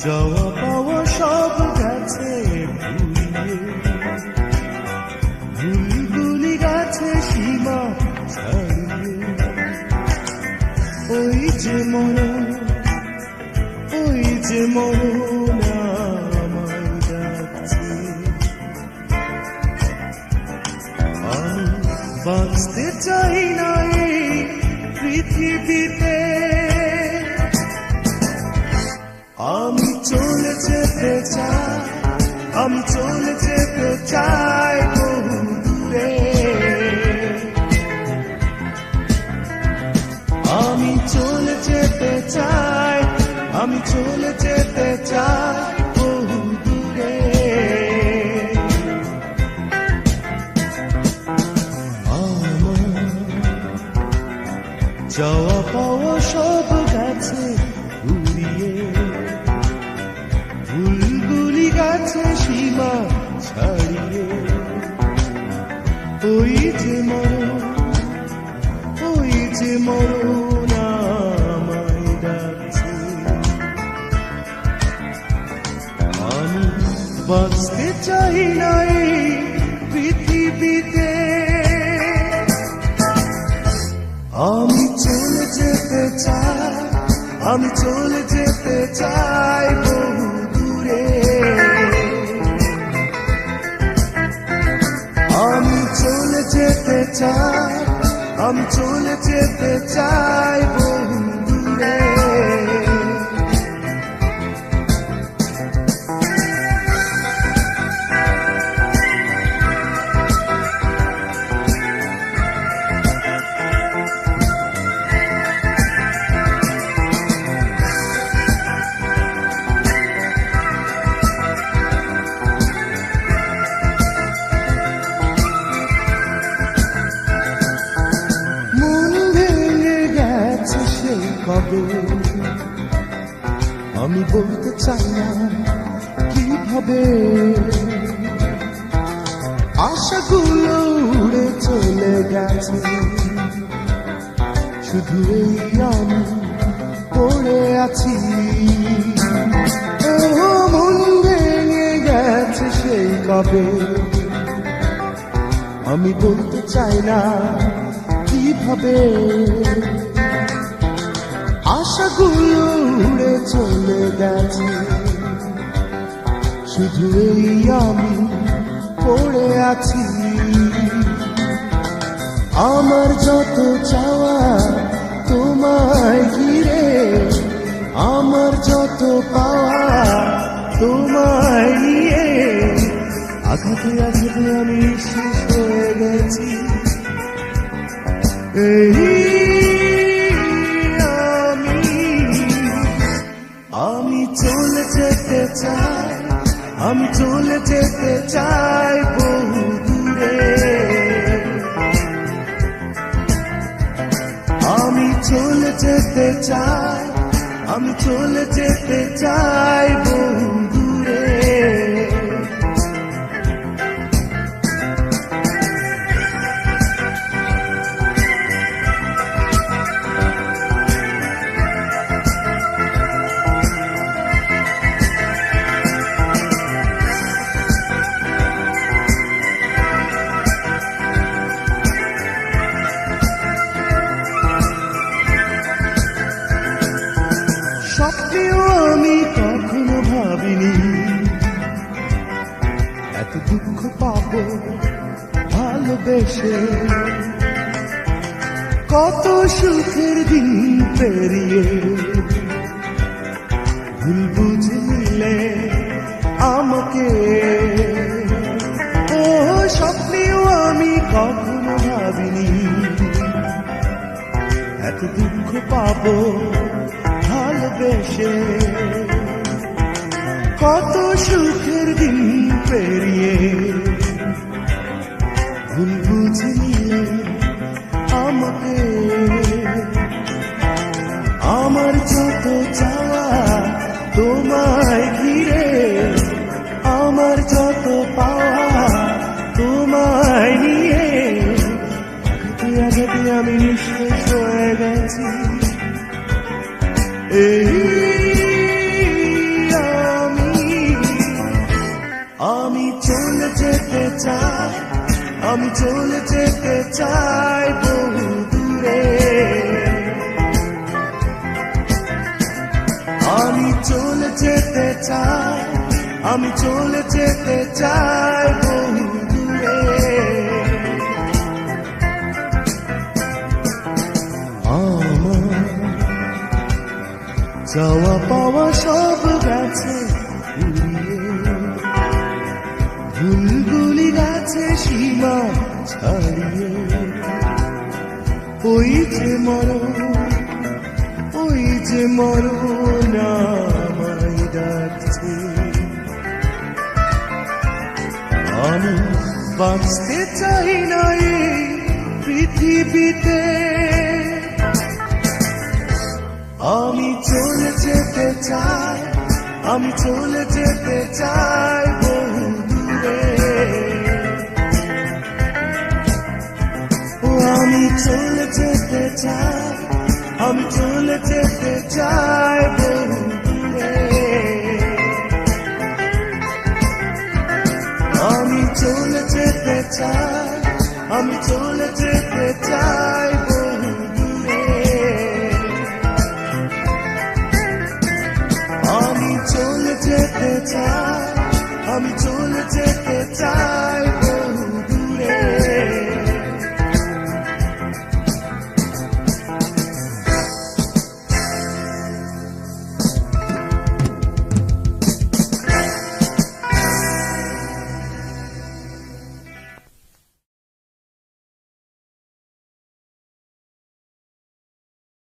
যাওয়া পাওয়া সব গেছে ভুলগুলি গেছে সীমা ছাড়িয়ে। ওই যে মরণ, ওই যে মরণ আমায় ডাকছে। আমি বাঁচতে চাই না এই পৃথিবীতে, আমি চলে যেতে চাই, আমি চলে যেতে চাই বহু দূরে। আমি চলে যেতে চাই, আমি চলে যেতে চাই বহু দূরে। আমার যাওয়া পাওয়া সব গেছে ঘুরিয়ে, ভুলগুলি গেছে সীমা ছাড়িয়ে। ওই যে মরণ, ওই যে মরণ আমায় ডাকছে। আমি বাঁচতে চাই না এই পৃথিবীতে, আমি চলে যেতে চাই, আমি চলে যেতে চাই বহু দূরে। আমি চলে যেতে চাই, আমি চলে যেতে চাই বহু দূরে। কবে আমি বলতে চাই না কিভাবে, আশাগুলো উড়ে চলে গেছে, শুধু এই আমি পড়ে আছি। ও মন ভেঙে গেছে সেই কবে, আমি বলতে চাই না কিভাবে, আশাগুলো উড়ে চলে গেছে, শুধু এই আমি পড়ে আছি। আমার যত চাওয়া তোমায় ঘিরে, আমার যত পাওয়া তোমায় নিয়ে, আঘাতে আঘাতে আমি শেষ হয়ে গেছি। আমি চলে যেতে চাই, আমি চলে যেতে চাই বহু দূরে। আমি চলে যেতে চাই, আমি চলে যেতে চাই বহু দূরে। স্বপ্নেও আমি কখনো ভাবিনি এত দুঃখ পাবো ভালোবেসে, কত সুখের দিন পেরিয়ে ভুল বুঝে নিলে আমাকে। ও স্বপ্নেও আমি কখনো ভাবিনি এত দুঃখ পাবো ভালোবেসে, কত সুখের দিন পেরিয়ে ভুল বুঝে নিলে আমাকে। আমার যত চাওয়া তোমায় ঘিরে, আমার যত পাওয়া তোমায় নিয়ে, আঘাতে আঘাতে আমি নিঃশেষ হয়ে গেছি। এই আমি চলে যেতে চাই বহু দূরে, আমি চলে যেতে চাই, আমি চলে যেতে চাই বহু দূরে। আমার চাওয়া পাওয়া সব গেছে উড়িয়ে, ভুলগুলি গেছে সীমা ছাড়িয়ে। ওই যে মরণ, ওই যে মরণ আমায় ডাকছে। আমি বাঁচতে চাই না এই পৃথিবীতে, আমি চলে যেতে চাই, আমি চলে যেতে চাই বহু দূরে। ও আমি চলে যেতে চাই, আমি চলে যেতে চাই বহু দূরে। আমি চলে যেতে চাই, আমি চলে যেতে চাই বহু দূরে। আমি চলে যেতে চাই, আমি চলে যেতে চাই